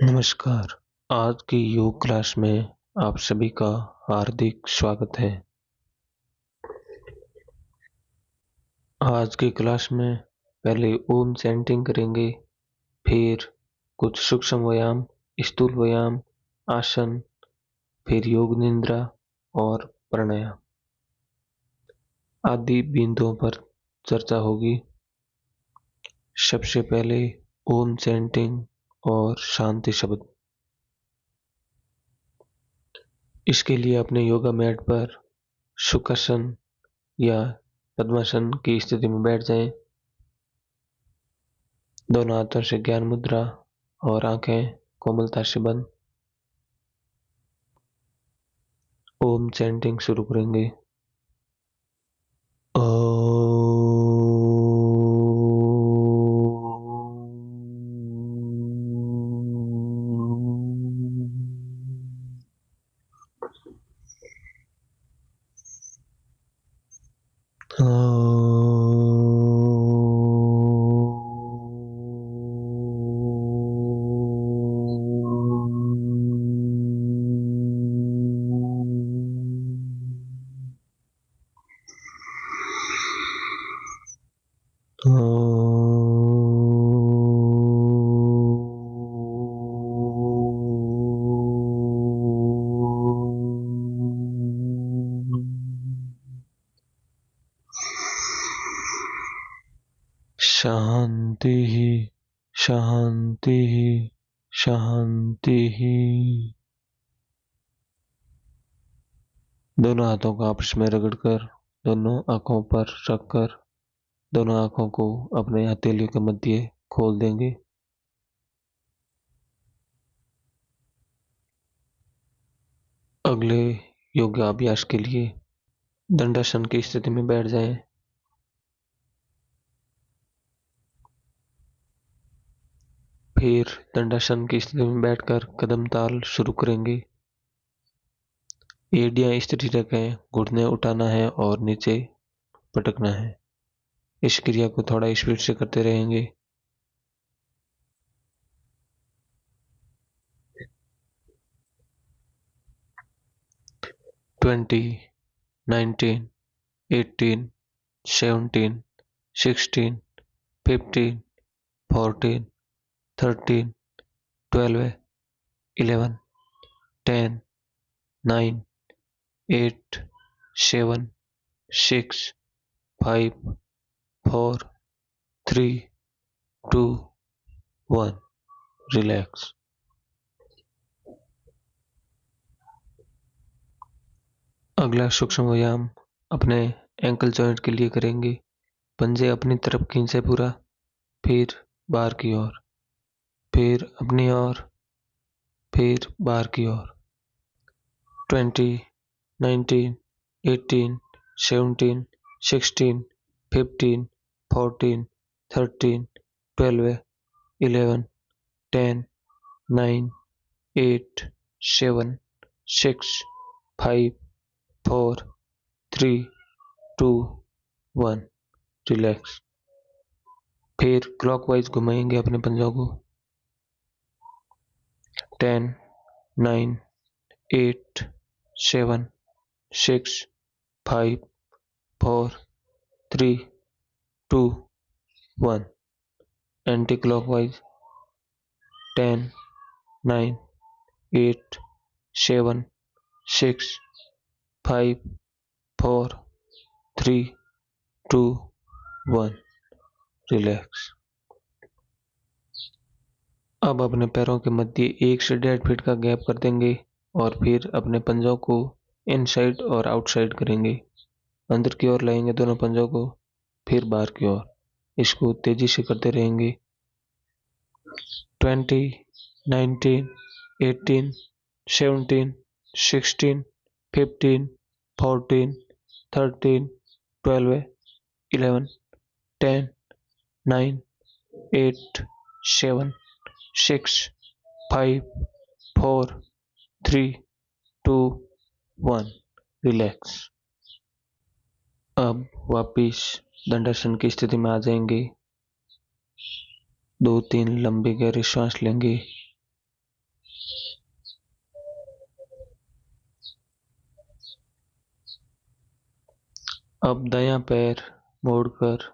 नमस्कार। आज की योग क्लास में आप सभी का हार्दिक स्वागत है। आज की क्लास में पहले ओम चैंटिंग करेंगे, फिर कुछ सूक्ष्म व्यायाम, स्थूल व्यायाम, आसन, फिर योग निद्रा और प्राणायाम आदि बिंदुओं पर चर्चा होगी। सबसे पहले ओम चैंटिंग और शांति शब्द। इसके लिए अपने योगा मैट पर सुखासन या पद्मासन की स्थिति में बैठ जाएं। दोनों हाथों से ज्ञान मुद्रा और आंखें कोमलता से बंद। ओम चैंटिंग शुरू करेंगे। शांति ही शांति ही शांति ही। दोनों हाथों को आपस में रगड़कर दोनों आंखों पर रखकर दोनों आंखों को अपने हथेलियों के मध्य खोल देंगे। अगले योगाभ्यास के लिए दंडासन की स्थिति में बैठ जाएं। फिर दंडासन की स्थिति में बैठकर कदम ताल शुरू करेंगे। एड़ियां स्थिर रखें, घुटने उठाना है और नीचे पटकना है। इस क्रिया को थोड़ा स्पीड से करते रहेंगे। Twenty 19 18 17 16 15 14 13 12 11 10 9 8 7 6 5 4 3 2 1 relax. अगला सूक्ष्म व्यायाम अपने एंकल जॉइंट के लिए करेंगे। पंजे अपनी तरफ खींचे पूरा, फिर बाहर की ओर, फिर अपनी ओर, फिर बाहर की ओर। 20 19 18 17 16 15 14 13 12 11 10 9 8 7 6 5 4 3 2 1 रिलैक्स। फिर क्लॉकवाइज घुमाएंगे अपने पंजों को। 10 9 8 7 6 5 4 3 2 1 एंटी क्लॉकवाइज। 10 9 8 7 6 5 4 3 2 1 रिलैक्स। अब अपने पैरों के मध्य 1 से 1.5 फीट का गैप कर देंगे और फिर अपने पंजों को इनसाइड और आउटसाइड करेंगे। अंदर की ओर लाएंगे दोनों पंजों को, फिर बाहर की ओर। इसको तेजी से करते रहेंगे। 20 19 18 17 16 15 14 13 12 11 10 9 8 7 6 5 4 3 2 1 रिलैक्स। अब वापिस दंडासन की स्थिति में आ जाएंगे। 2-3 लंबी गहरी सांस लेंगे। अब दायां पैर मोड़कर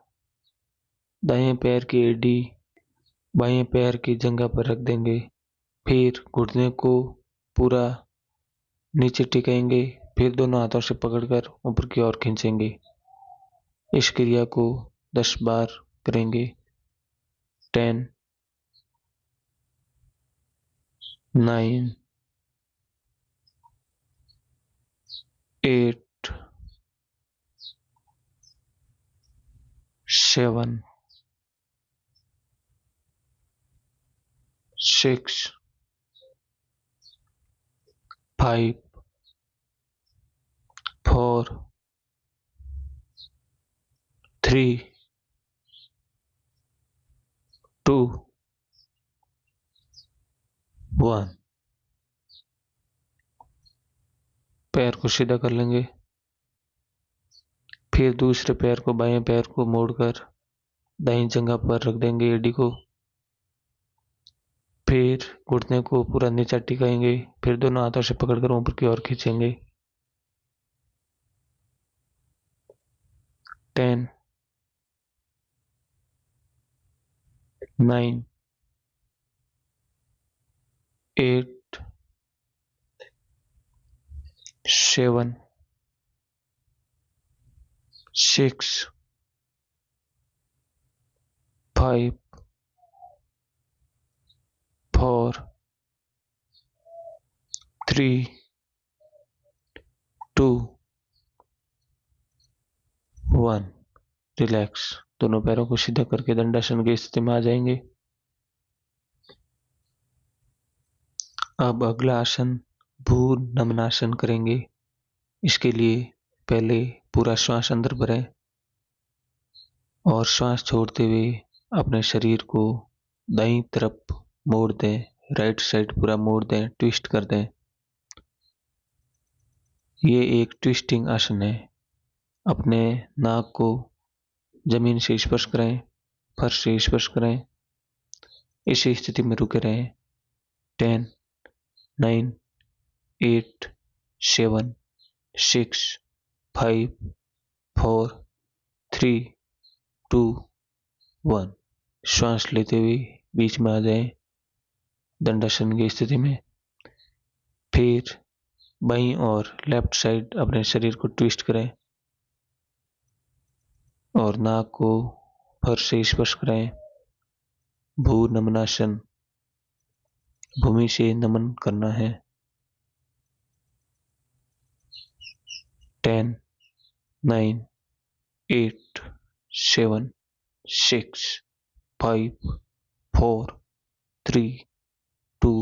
दाएं पैर की एड़ी बाएं पैर की जंघा पर रख देंगे। फिर घुटने को पूरा नीचे टिकाएंगे। फिर दोनों हाथों से पकड़कर ऊपर की ओर खींचेंगे। इस क्रिया को 10 बार करेंगे। 10, 9, 8, 7, 6, 5, 4, 3, 2, 1। पैर को सीधा कर लेंगे। फिर दूसरे पैर को बाएं पैर को मोड़कर दाईं जंघा पर रख देंगे एड़ी को। फिर घुटने को पूरा नीचा टिकाएंगे। फिर दोनों हाथों से पकड़कर ऊपर की ओर खींचेंगे। 10, 9, 8, 7, 6, 5, 4, 3, 2, 1। रिलैक्स। दोनों पैरों को सीधा करके दंडासन की स्थिति में आ जाएंगे। अब अगला आसन भू नमनासन करेंगे। इसके लिए पहले पूरा श्वास अंदर भरें और श्वास छोड़ते हुए अपने शरीर को दाईं तरफ मोड़ दें। राइट साइड पूरा मोड़ दें, ट्विस्ट कर दें। ये एक ट्विस्टिंग आसन है। अपने नाक को जमीन से स्पर्श करें, फर्श से स्पर्श करें। इसी स्थिति में रुके रहें। 10, 9, 8, 7, 6, 5, 4, 3, 2, 1। श्वास लेते हुए बीच में आ जाएं दंडासन की स्थिति में। फिर बाईं और लेफ्ट साइड अपने शरीर को ट्विस्ट करें और नाक को फर्श से स्पर्श करें। भू नमनासन, भूमि से नमन करना है। 10, 9, 8, 7, 6, 5, 4, 3, 2,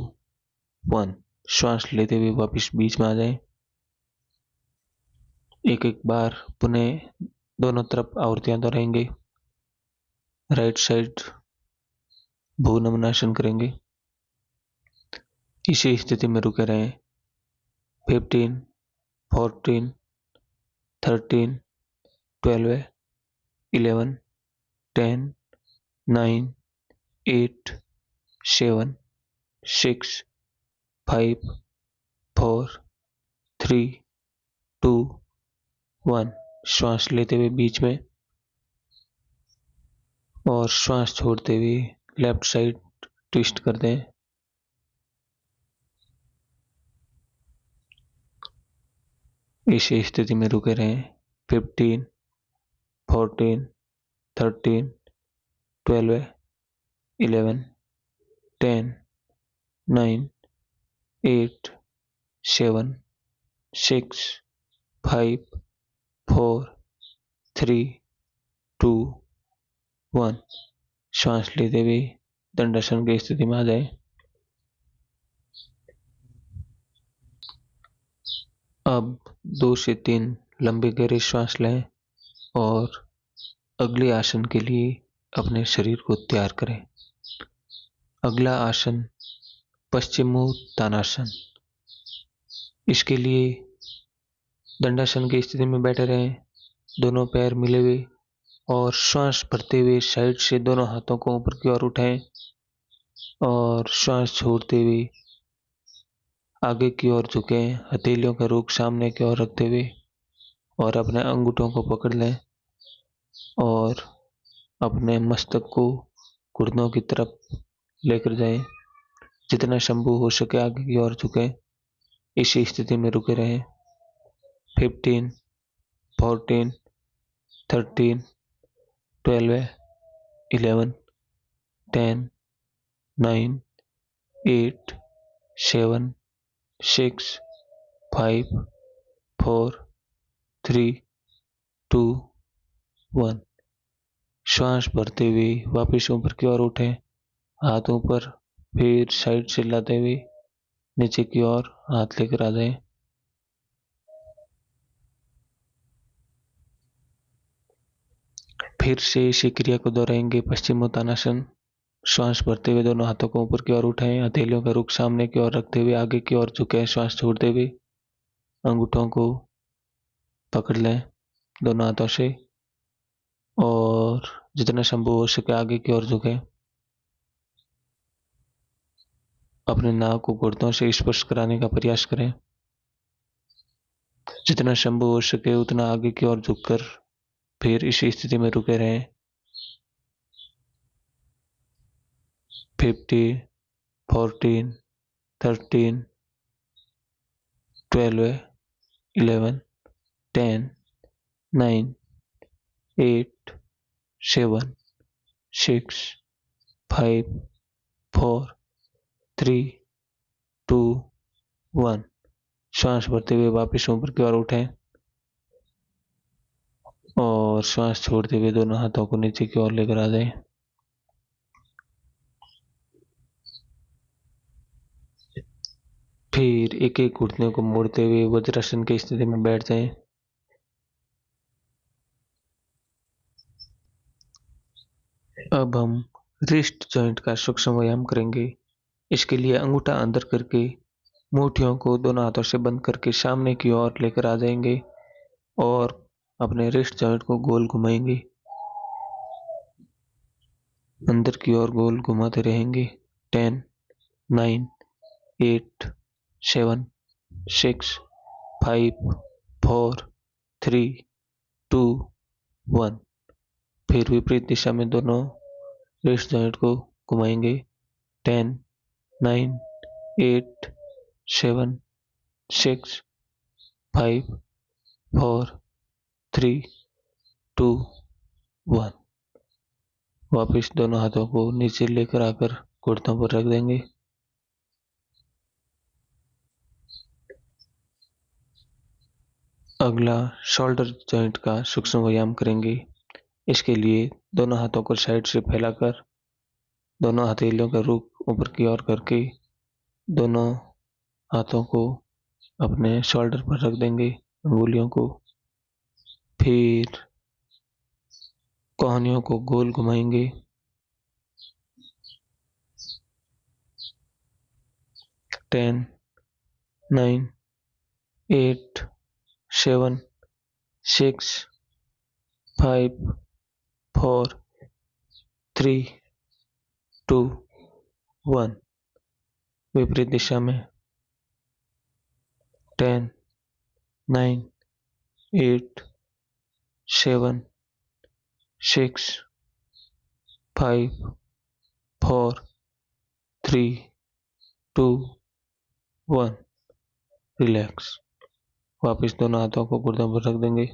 1। श्वास लेते हुए वापस बीच में आ जाएं। एक एक बार पुनः दोनों तरफ आवर्तियां दोहराएंगे। राइट साइड भू नमनासन करेंगे। इसी स्थिति में रुके रहें। 15, 14, 13, 12, 11, 10, 9, 8, 7, 6, 5, 4, 3, 2, 1। श्वास लेते हुए बीच में और श्वास छोड़ते हुए लेफ्ट साइड ट्विस्ट कर दें। इसी स्थिति में रुके रहें। 15, 14, 13, 12, 11, 10, 9, 8, 7, 6, 5, 4, 3, 2, 1। श्वास लेते हुए दंडासन की स्थिति में आ जाए। अब 2 से 3 लंबे गहरे श्वास लें और अगले आसन के लिए अपने शरीर को तैयार करें। अगला आसन पश्चिमोत्तानासन। इसके लिए दंडासन की स्थिति में बैठे रहें, दोनों पैर मिले हुए और श्वास भरते हुए साइड से दोनों हाथों को ऊपर की ओर उठाएं और श्वास छोड़ते हुए आगे की ओर झुकें, हथेलियों का रुख सामने की ओर रखते हुए और अपने अंगूठों को पकड़ लें और अपने मस्तक को घुटनों की तरफ लेकर जाएं। जितना संभव हो सके आगे की ओर झुकें। इसी स्थिति में रुके रहें। 15, 14, 13, 12, 11, 10, 9, 8, 7, 6, 5, 4, 3, 2, 1। श्वास भरते हुए वापस ऊपर की ओर उठें। हाथ ऊपर, फिर साइड से लाते हुए नीचे की ओर हाथ लेकर आ जाएं। फिर से इसी क्रिया को दोहराएंगे। पश्चिमोत्तानासन। श्वास भरते हुए दोनों हाथों को ऊपर की ओर उठाएं। हथेलियों का रुख सामने की ओर रखते हुए आगे की ओर झुकें। श्वास छोड़ते हुए अंगूठों को पकड़ लें दोनों हाथों से और जितना संभव हो सके आगे की ओर झुकें। अपने नाक को घुटनों से स्पर्श कराने का प्रयास करें। जितना संभव हो सके उतना आगे की ओर झुककर फिर इसी स्थिति में रुके रहें। 15, 14, 13, 12, 11, 10, 9, 8, 7, 6, 5, 4, 3, 2, 1। श्वास भरते हुए वापस ऊपर की ओर उठें और श्वास छोड़ते हुए दोनों हाथों को नीचे की ओर लेकर आ जाएं। फिर एक एक घुटने को मोड़ते हुए वज्रासन की स्थिति में बैठ जाएं। अब हम रिस्ट जॉइंट का सूक्ष्म व्यायाम करेंगे। इसके लिए अंगूठा अंदर करके मुट्ठियों को दोनों हाथों से बंद करके सामने की ओर लेकर आ जाएंगे और अपने रिस्ट जॉइंट को गोल घुमाएंगे। अंदर की ओर गोल घुमाते रहेंगे। 10, 9, 8, 7, 6, 5, 4, 3, 2, 1। फिर विपरीत दिशा में दोनों रिस्ट जॉइंट को घुमाएंगे। 10, 9, 8, 7, 6, 5, 4, 3, 2, 1। वापिस दोनों हाथों को नीचे लेकर आकर घुटनों पर रख देंगे। अगला शोल्डर जॉइंट का सूक्ष्म व्यायाम करेंगे। इसके लिए दोनों हाथों को साइड से फैलाकर दोनों हथेलियों का रुख ऊपर की ओर करके दोनों हाथों को अपने शोल्डर पर रख देंगे, अंगुलियों को। फिर कोहनियों को गोल घुमाएंगे। 10, 9, 8, 7, 6, 5, 4, 3, 2, 1। विपरीत दिशा में 10, 9, 8, 7, 6, 5, 4, 3, 2, 1। रिलैक्स। वापिस दोनों हाथों को गर्दन पर रख देंगे।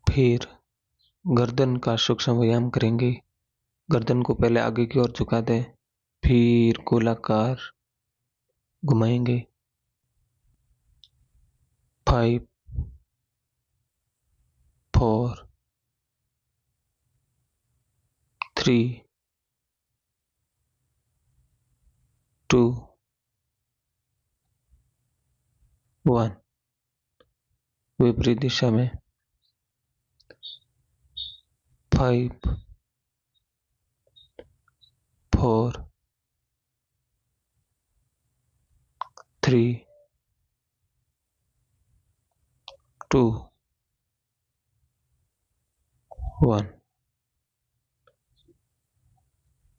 फिर गर्दन का सूक्ष्म व्यायाम करेंगे। गर्दन को पहले आगे की ओर झुका दें, फिर गोलाकार घुमाएंगे। 5, 4, 3, 2, 1। विपरीत दिशा में 5, 4, 3, 2, 1।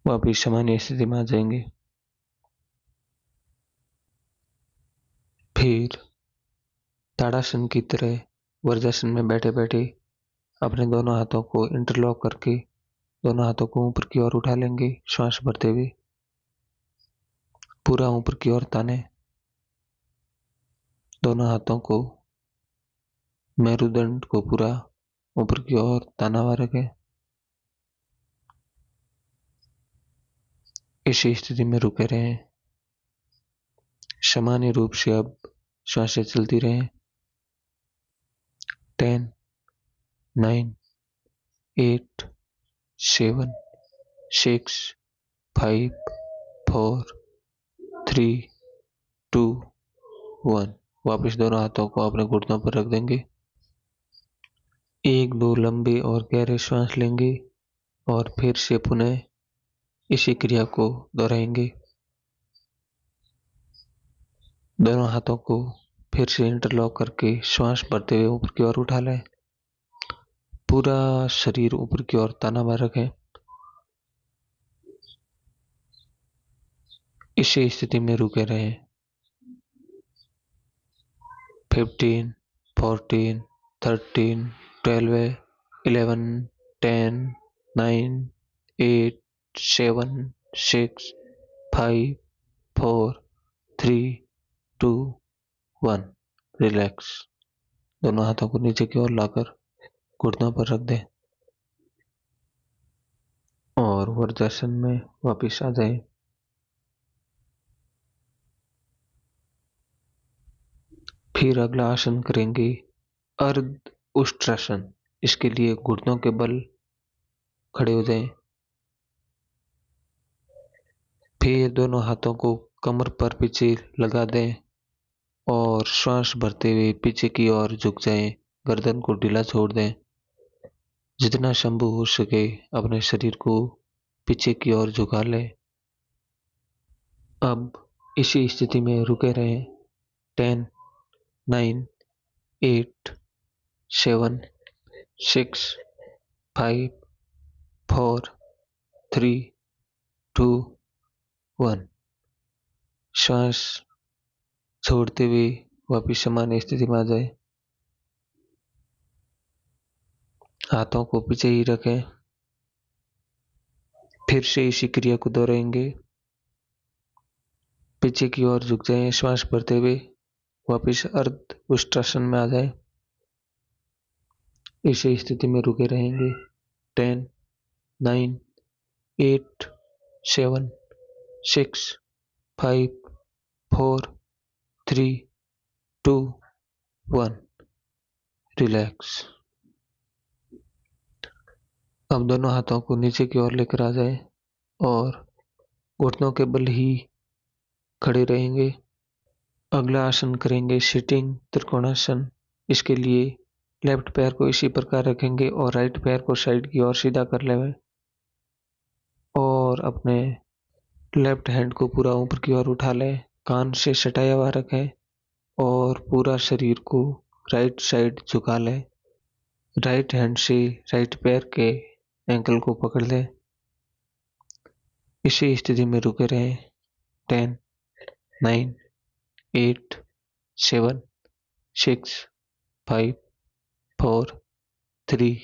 वापिस सामान्य स्थिति में आ जाएंगे। फिर ताड़ासन की तरह वज्रासन में बैठे बैठे अपने दोनों हाथों को इंटरलॉक करके दोनों हाथों को ऊपर की ओर उठा लेंगे, श्वास भरते हुए पूरा ऊपर की ओर ताने। दोनों हाथों को मेरुदंड को पूरा ऊपर की ओर ताना हुआ रखें। इसी स्थिति में रुके रहें। सामान्य रूप से अब श्वासें चलती रहें। 10, 9, 8, 7, 6, 5, 4, 3, 2, 1। वापस दोनों हाथों को अपने घुटनों पर रख देंगे। एक दो लंबे और गहरे श्वास लेंगे और फिर से पुनः इसी क्रिया को दोहराएंगे। दोनों हाथों को फिर से इंटरलॉक करके श्वास भरते हुए ऊपर की ओर उठा लें। पूरा शरीर ऊपर की ओर ताना मार रखें। इसी स्थिति में रुके रहें। 15, 14, 13, 12, 11, 10, 9, 8, 7, 6, 5, 4, 3, 2, 1। रिलैक्स। दोनों हाथों को नीचे की ओर लाकर घुटनों पर रख दें और वज्रासन में वापस आ जाए। फिर अगला आसन करेंगे अर्ध उष्ट्रासन। इसके लिए घुटनों के बल खड़े हो जाएं। फिर दोनों हाथों को कमर पर पीछे लगा दें और श्वास भरते हुए पीछे की ओर झुक जाएं। गर्दन को ढीला छोड़ दें। जितना संभव हो सके अपने शरीर को पीछे की ओर झुका लें। अब इसी स्थिति में रुके रहें। 10, 9, 8, 7, 6, 5, 4, 3, 2, 1। श्वास छोड़ते हुए वापिस सामान्य स्थिति में आ जाए। हाथों को पीछे ही रखें। फिर से इसी क्रिया को दोहराएंगे। पीछे की ओर झुक जाएं। श्वास भरते हुए वापिस अर्ध उष्ट्रासन में आ जाए। इसी स्थिति में रुके रहेंगे। 10, 9, 8, 7, 6, 5, 4, 3, 2, 1। रिलैक्स। अब दोनों हाथों को नीचे की ओर लेकर आ जाए और घुटनों के बल ही खड़े रहेंगे। अगला आसन करेंगे सिटिंग त्रिकोणासन। इसके लिए लेफ्ट पैर को इसी प्रकार रखेंगे और राइट पैर को साइड की ओर सीधा कर लेंगे और अपने लेफ्ट हैंड को पूरा ऊपर की ओर उठा लें। कान से सटाया हुआ रखें और पूरा शरीर को राइट साइड झुका लें। राइट हैंड से राइट पैर के एंकल को पकड़ लें। इसी स्थिति में रुके रहें। 10, 9, 8, 7, 6, 5, 4, 3,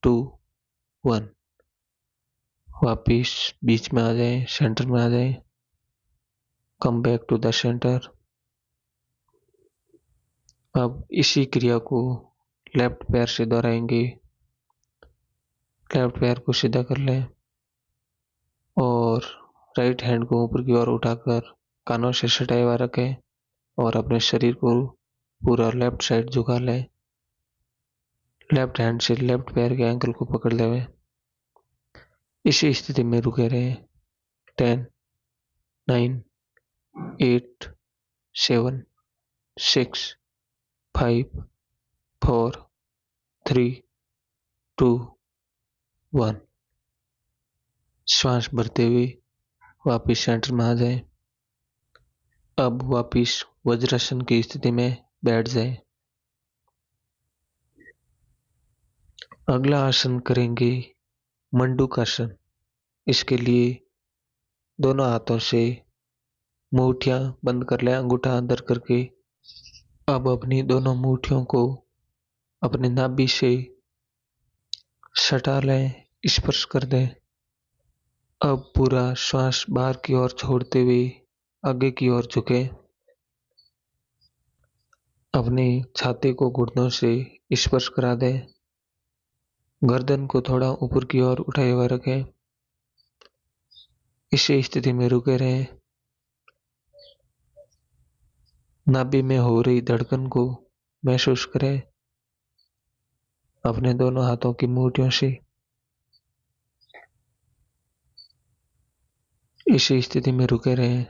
2, 1। वापिस बीच में आ जाए, सेंटर में आ जाए। Come back to the centre. अब इसी क्रिया को लेफ्ट पैर से दोहराएंगे। लेफ्ट पैर को सीधा कर लें और राइट हैंड को ऊपर की ओर उठाकर कानों से सटाए हुआ रखें और अपने शरीर को पूरा लेफ्ट साइड झुका लें। लेफ्ट हैंड से लेफ्ट पैर के एंकल को पकड़ लें। इसी स्थिति में रुके रहें। 10, 9, 8, 7, 6, 5, 4, 3, 2, 1। श्वास भरते हुए वापिस सेंटर में आ जाए। अब वापिस वज्रासन की स्थिति में बैठ जाए। अगला आसन करेंगे मंडूकासन। इसके लिए दोनों हाथों से मुट्ठियां बंद कर लें, अंगूठा अंदर करके अब अपनी दोनों मुट्ठियों को अपने नाभि से सटा लें, स्पर्श कर दें। अब पूरा श्वास बाहर की ओर छोड़ते हुए आगे की ओर झुके। अपनी छाती को घुटनों से स्पर्श करा दें। गर्दन को थोड़ा ऊपर की ओर उठाए हुए रखें। इसी स्थिति में रुके रहें। नाभि में हो रही धड़कन को महसूस करें अपने दोनों हाथों की मुट्ठियों से। इसी स्थिति में रुके रहें।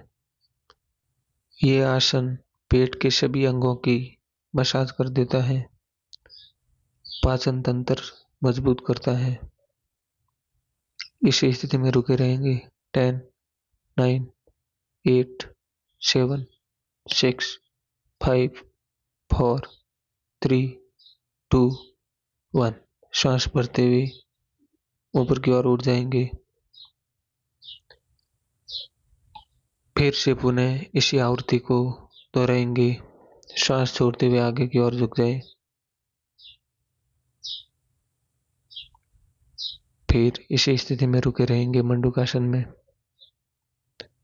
ये आसन पेट के सभी अंगों की मसाज कर देता है, पाचन तंत्र मजबूत करता है। इसी स्थिति में रुके रहेंगे। 10, 9, 8, 7, 6, 5, 4, 3, 2, 1। श्वास भरते हुए ऊपर की ओर उठ जाएंगे। फिर से पुनः इसी आवृत्ति को दोहराएंगे। श्वास छोड़ते हुए आगे की ओर झुक जाए। फिर इसी स्थिति में रुके रहेंगे मंडूकासन में।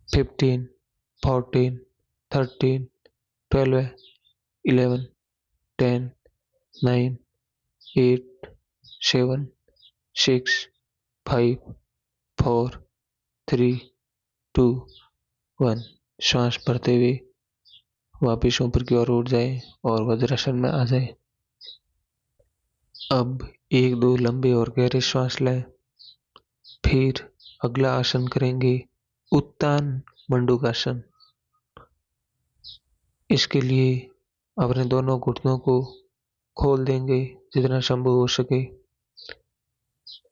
15, 14, 13, 12, 11, 10, 9, 8, 7, 6, 5, 4, 3, 2, 1। श्वास भरते हुए वापिस ऊपर की ओर उठ जाए और वज्रासन में आ जाए। अब 1-2 लंबे और गहरे श्वास लें। फिर अगला आसन करेंगे उत्तान मंडूकासन। इसके लिए अपने दोनों घुटनों को खोल देंगे जितना संभव हो सके।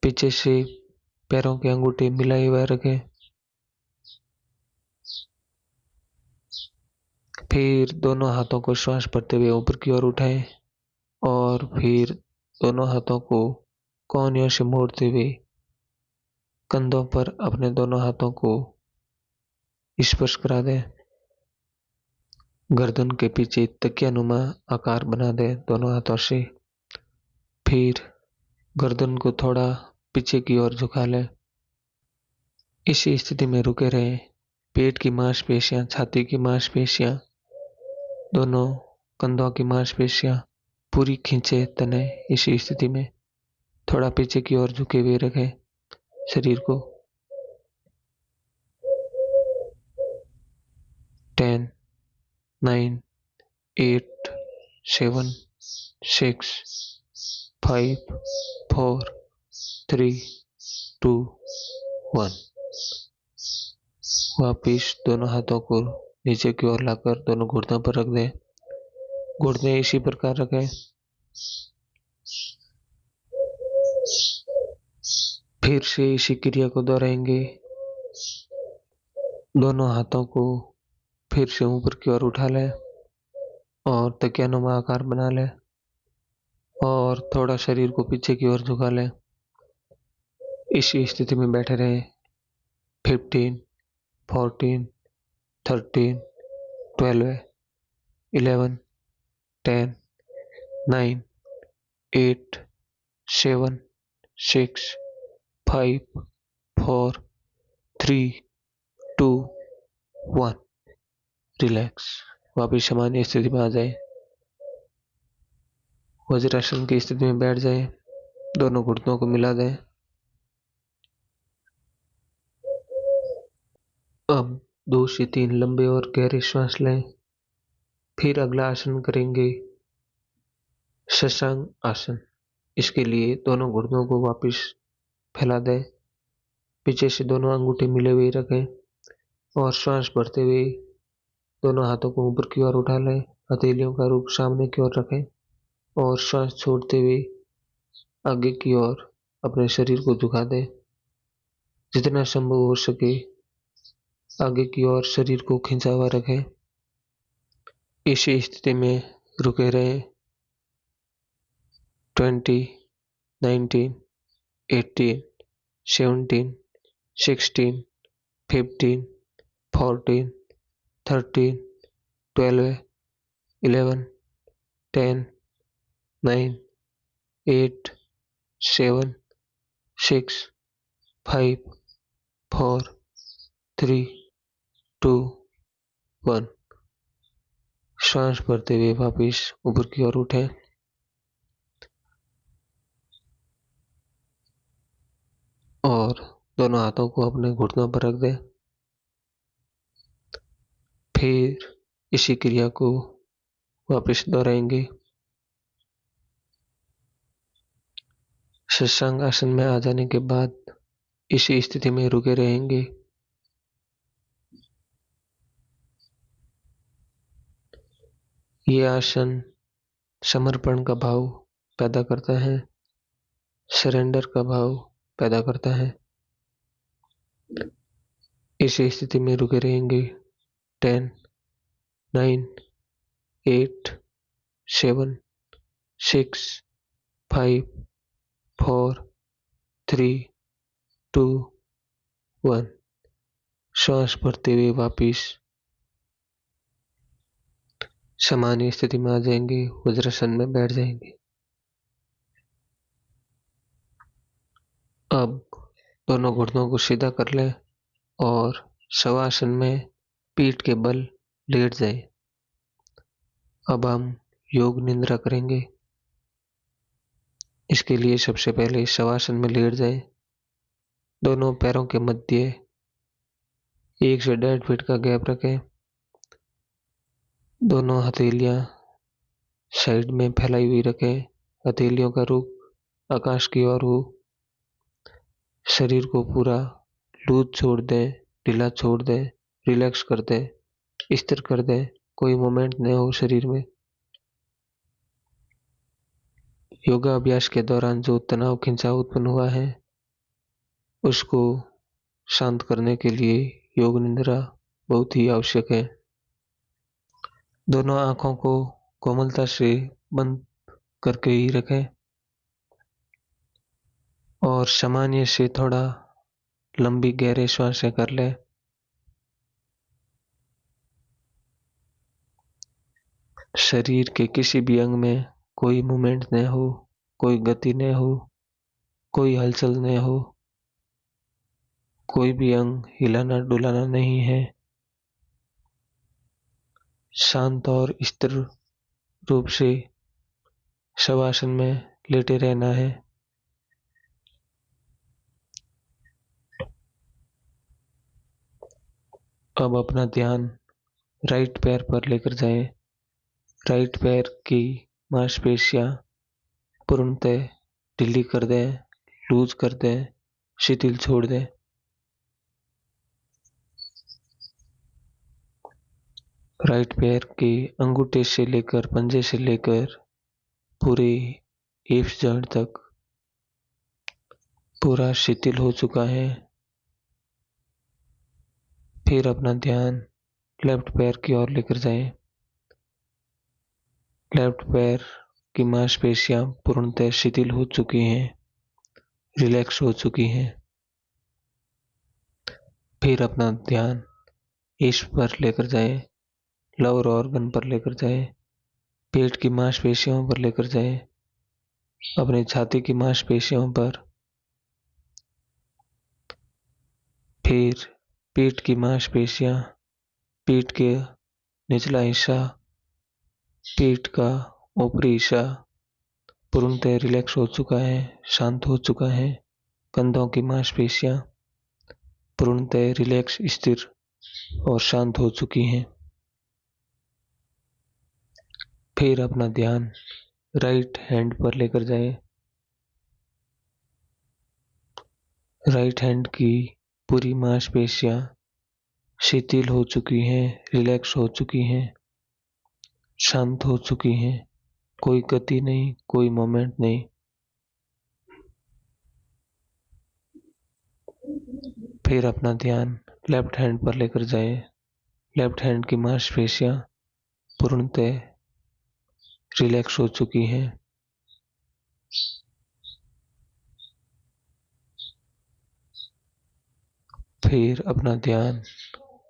पीछे से पैरों के अंगूठे मिलाए हुए रखें। फिर दोनों हाथों को श्वास भरते हुए ऊपर की ओर उठाएं और फिर दोनों हाथों को कोहनियों से मोड़ते हुए कंधों पर अपने दोनों हाथों को स्पर्श करा दें। गर्दन के पीछे तकियानुमा आकार बना दें दोनों हाथों से। फिर गर्दन को थोड़ा पीछे की ओर झुका लें। इसी स्थिति में रुके रहें। पेट की मांसपेशियां, छाती की मांसपेशियां, दोनों कंधों की मांसपेशियां पूरी खींचे तने। इसी स्थिति में थोड़ा पीछे की ओर झुके हुए रखें शरीर को। 10, 9, 8, 7, 6, 5, 4, 3, 2, 1। वापिस दोनों हाथों को नीचे की ओर लाकर दोनों घुटनों पर रख दें। घुटने इसी प्रकार रखें। फिर से इसी क्रिया को दोहराएंगे। दोनों हाथों को फिर से ऊपर की ओर उठा लें और तकियानुमा आकार बना लें और थोड़ा शरीर को पीछे की ओर झुका लें। इसी स्थिति में बैठे रहें। 15, 14, 13, 12, 11, 10, 9, 8, 7, 6, 5, 4, 3, 2, 1। रिलैक्स। वापिस सामान्य स्थिति में आ जाए। वज्रासन की स्थिति में बैठ जाए। दोनों घुटनों को मिला दें। अब 2 से 3 लंबे और गहरे श्वास लें। फिर अगला आसन करेंगे शशांक आसन। इसके लिए दोनों घुटनों को वापस फैला दें। पीछे से दोनों अंगूठे मिले हुए रखें और श्वास भरते हुए दोनों हाथों को ऊपर की ओर उठा लें। हथेलियों का रुख सामने की ओर रखें और श्वास छोड़ते हुए आगे की ओर अपने शरीर को झुका दें। जितना संभव हो सके आगे की ओर शरीर को खींचा हुआ रखें। इसी स्थिति में रुके रहें। 20, 19, 18, 17, 16, 15, 14, 13, 12, 11, 10, 9, 8, 7, 6, 5, 4, 3, 2, 1। श्वास भरते हुए वापिस ऊपर की ओर उठें और दोनों हाथों को अपने घुटनों पर रख दें। फिर इसी क्रिया को वापस दोहराएंगे। शशांक आसन में आ जाने के बाद इसी स्थिति में रुके रहेंगे। ये आसन समर्पण का भाव पैदा करता है, सरेंडर का भाव पैदा करता है। इसी स्थिति में रुके रहेंगे। 10, 9, 8, 7, 6, 5, 4, 3, 2, 1। श्वास भरते हुए वापिस सामान्य स्थिति में आ जाएंगे, वज्रासन में बैठ जाएंगे। अब दोनों घुटनों को सीधा कर लें और शवासन में पीठ के बल लेट जाए। अब हम योग निद्रा करेंगे। इसके लिए सबसे पहले शवासन में लेट जाए। दोनों पैरों के मध्य 1 से 1.5 फीट का गैप रखें। दोनों हथेलियां साइड में फैलाई हुई रखें। हथेलियों का रुख आकाश की ओर हो। शरीर को पूरा लूज छोड़ दें, ढीला छोड़ दें, रिलैक्स कर दें, स्थिर कर दें। कोई मोमेंट न हो शरीर में। योगा अभ्यास के दौरान जो तनाव खिंचाव उत्पन्न हुआ है उसको शांत करने के लिए योग निद्रा बहुत ही आवश्यक है। दोनों आंखों को कोमलता से बंद करके ही रखें और सामान्य से थोड़ा लंबी गहरे श्वासें कर लें। शरीर के किसी भी अंग में कोई मूवमेंट न हो, कोई गति न हो, कोई हलचल न हो, कोई भी अंग हिलाना डुलाना नहीं है। शांत और स्थिर रूप से शवासन में लेटे रहना है। अब अपना ध्यान राइट पैर पर लेकर जाएं। राइट पैर की मांसपेशियां पूर्णतः ढीली कर दें, लूज कर दें, शिथिल छोड़ दें। राइट पैर के अंगूठे से लेकर पंजे से लेकर पूरे हिप्स जॉइंट तक पूरा शिथिल हो चुका है। फिर अपना ध्यान लेफ्ट पैर की ओर लेकर जाएं। लेफ्ट पैर की मांसपेशियां पूर्णतः शिथिल हो चुकी हैं, रिलैक्स हो चुकी हैं। फिर अपना ध्यान इस पर लेकर जाएं, लोअर ऑर्गन पर लेकर जाएं, पेट की मांसपेशियों पर लेकर जाएं, अपनी छाती की मांसपेशियों पर। फिर पीठ की मांसपेशियां, पीठ के निचला हिस्सा, पीठ का ऊपरी हिस्सा पूर्णतः रिलैक्स हो चुका है, शांत हो चुका है। कंधों की मांसपेशियां पूर्णतः रिलैक्स, स्थिर और शांत हो चुकी हैं। फिर अपना ध्यान राइट हैंड पर लेकर जाएं। राइट हैंड की पूरी मांसपेशियां शिथिल हो चुकी हैं, रिलैक्स हो चुकी हैं, शांत हो चुकी हैं। कोई गति नहीं, कोई मोमेंट नहीं। फिर अपना ध्यान लेफ्ट हैंड पर लेकर जाएं। लेफ्ट हैंड की मांसपेशियां पूर्णतः रिलैक्स हो चुकी हैं। फिर अपना ध्यान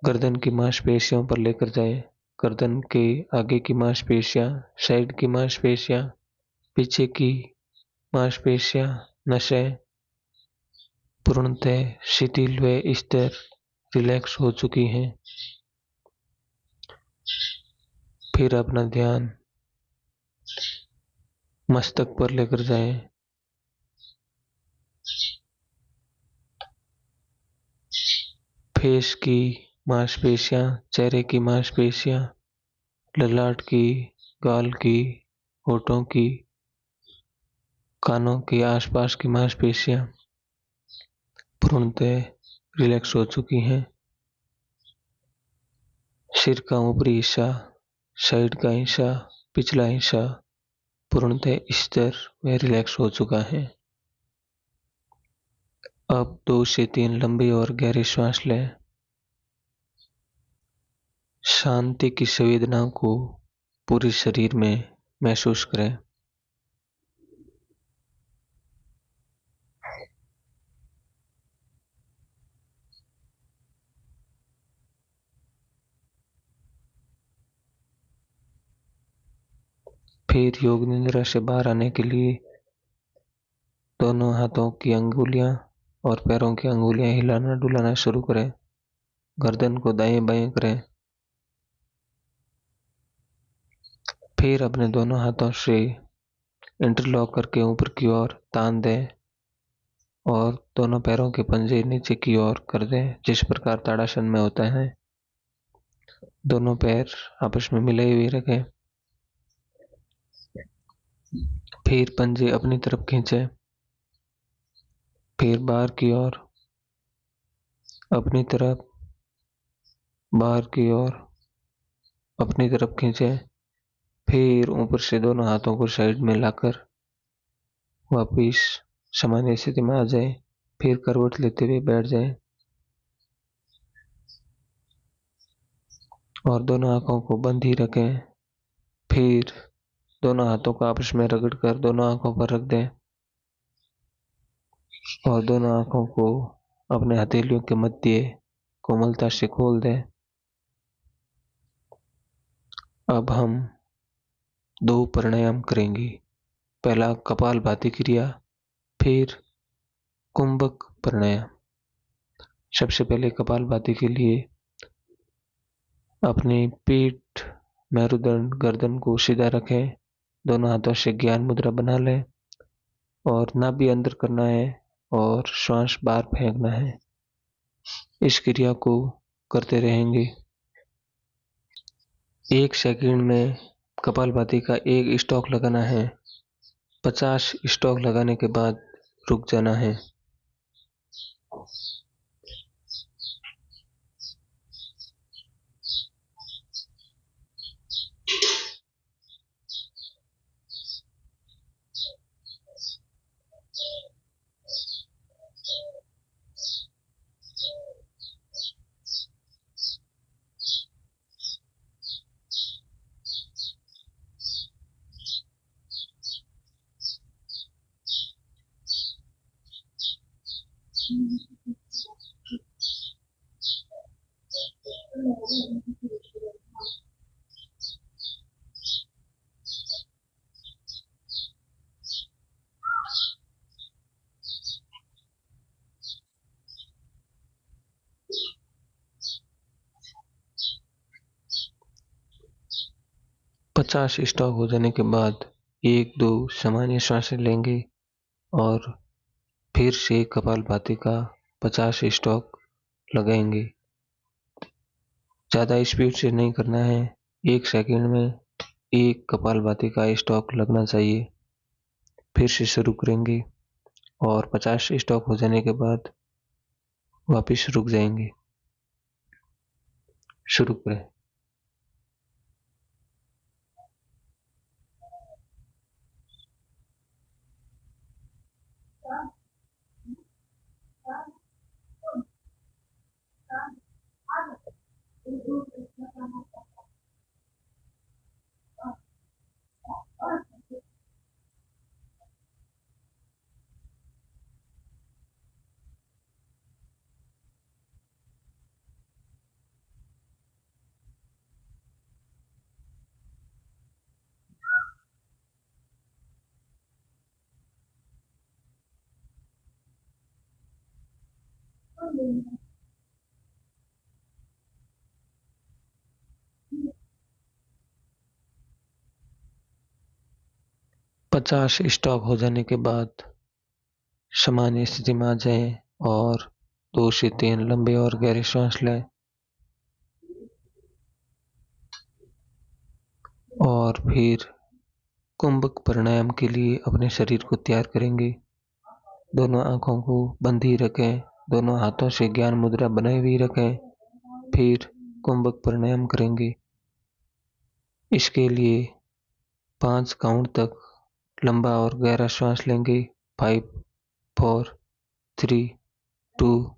गर्दन की मांसपेशियों पर लेकर जाएं। गर्दन के आगे की मांसपेशियां, साइड की मांसपेशियां, पीछे की मांसपेशियां, नसें पूर्णतः शिथिल व स्थिर रिलैक्स हो चुकी हैं। फिर अपना ध्यान मस्तक पर लेकर जाएं। फेस की मांसपेशियां, चेहरे की मांसपेशियां, ललाट की, गाल की, होठों की, कानों के आसपास की मांसपेशियां पूर्णतः रिलैक्स हो चुकी हैं। सिर का ऊपरी हिस्सा, साइड का हिस्सा, पिछला हिस्सा पूर्णतः स्थिर व रिलैक्स हो चुका है। अब 2 से 3 लंबी और गहरी सांस लें। शांति की संवेदना को पूरे शरीर में महसूस करें। फिर योग निद्रा से बाहर आने के लिए दोनों हाथों की अंगुलियां और पैरों की अंगुलियां हिलाना डुलाना शुरू करें। गर्दन को दाएं बाएं करें। फिर अपने दोनों हाथों से इंटरलॉक करके ऊपर की ओर तान दें और दोनों पैरों के पंजे नीचे की ओर कर दें, जिस प्रकार ताड़ासन में होता है। दोनों पैर आपस में मिले हुए रखें। फिर पंजे अपनी तरफ खींचें। फिर बाहर की ओर, अपनी तरफ, बाहर की ओर, अपनी तरफ खींचें। फिर ऊपर से दोनों हाथों को साइड में लाकर वापिस सामान्य स्थिति में आ जाए। फिर करवट लेते हुए बैठ जाएं और दोनों आंखों को बंद ही रखें। फिर दोनों हाथों को आपस में रगड़कर दोनों आंखों पर रख दें और दोनों आंखों को अपने हथेलियों के मध्य कोमलता से खोल दें। अब हम 2 प्राणायाम करेंगे। पहला कपालभाति क्रिया, फिर कुंभक प्राणायाम। सबसे पहले कपालभाति के लिए अपनी पीठ, मेरुदंड, गर्दन को सीधा रखें। दोनों हाथों से ज्ञान मुद्रा बना लें और नाभि अंदर करना है और श्वास बाहर फेंकना है। इस क्रिया को करते रहेंगे। 1 सेकंड में कपालभाति का 1 स्ट्रोक लगाना है। 50 स्ट्रोक लगाने के बाद रुक जाना है। पचास स्ट्रोक हो जाने के बाद 1-2 सामान्य सांसें लेंगे और फिर से कपालभाति का 50 स्ट्रोक लगाएंगे। ज़्यादा स्पीड से नहीं करना है। 1 सेकंड में 1 कपालभाति का स्ट्रोक लगना चाहिए। फिर से शुरू करेंगे और 50 स्ट्रोक हो जाने के बाद वापिस रुक जाएंगे। शुरू करें। 50 स्टॉप हो जाने के बाद सामान्य स्थिति में आ जाएं और 2 से 3 लंबे और गहरे सांस लें और फिर कुंभक प्राणायाम के लिए अपने शरीर को तैयार करेंगे। दोनों आंखों को बंद ही रखें, दोनों हाथों से ज्ञान मुद्रा बनाए हुए रखें, फिर कुंभक प्राणायाम करेंगे। इसके लिए 5 काउंट तक लंबा और गहरा श्वास लेंगे। 5, 4, 3, 2,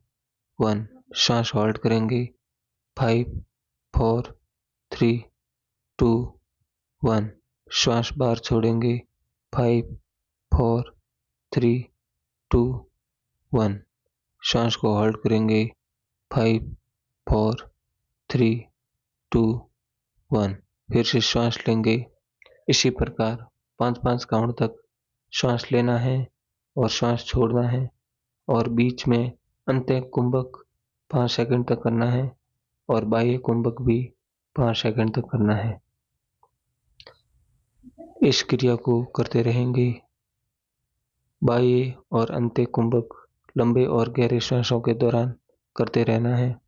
1 श्वास होल्ड करेंगे। 5, 4, 3, 2, 1 श्वास बाहर छोड़ेंगे। 5, 4, 3, 2, 1 श्वास को होल्ड करेंगे। 5, 4, 3, 2, 1 फिर से श्वास लेंगे। इसी प्रकार 5-5 काउंट तक श्वास लेना है और श्वास छोड़ना है और बीच में अंत्य कुंभक 5 सेकंड तक करना है और बाह्य कुंभक भी 5 सेकंड तक करना है। इस क्रिया को करते रहेंगे। बाह्य और अंत्य कुंभक लंबे और गहरे श्वासों के दौरान करते रहना है।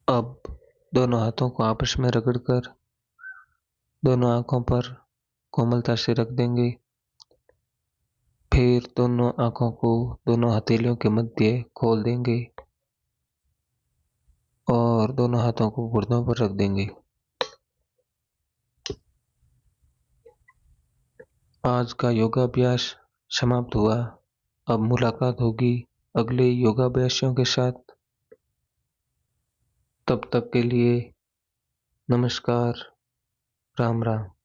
अब दोनों हाथों को आपस में रगड़कर दोनों आंखों पर कोमलता से रख देंगे। फिर दोनों आंखों को दोनों हथेलियों के मध्य खोल देंगे और दोनों हाथों को गुर्दों पर रख देंगे। आज का योगाभ्यास समाप्त हुआ। अब मुलाकात होगी अगले योगाभ्यासों के साथ। तब तक के लिए नमस्कार, राम राम।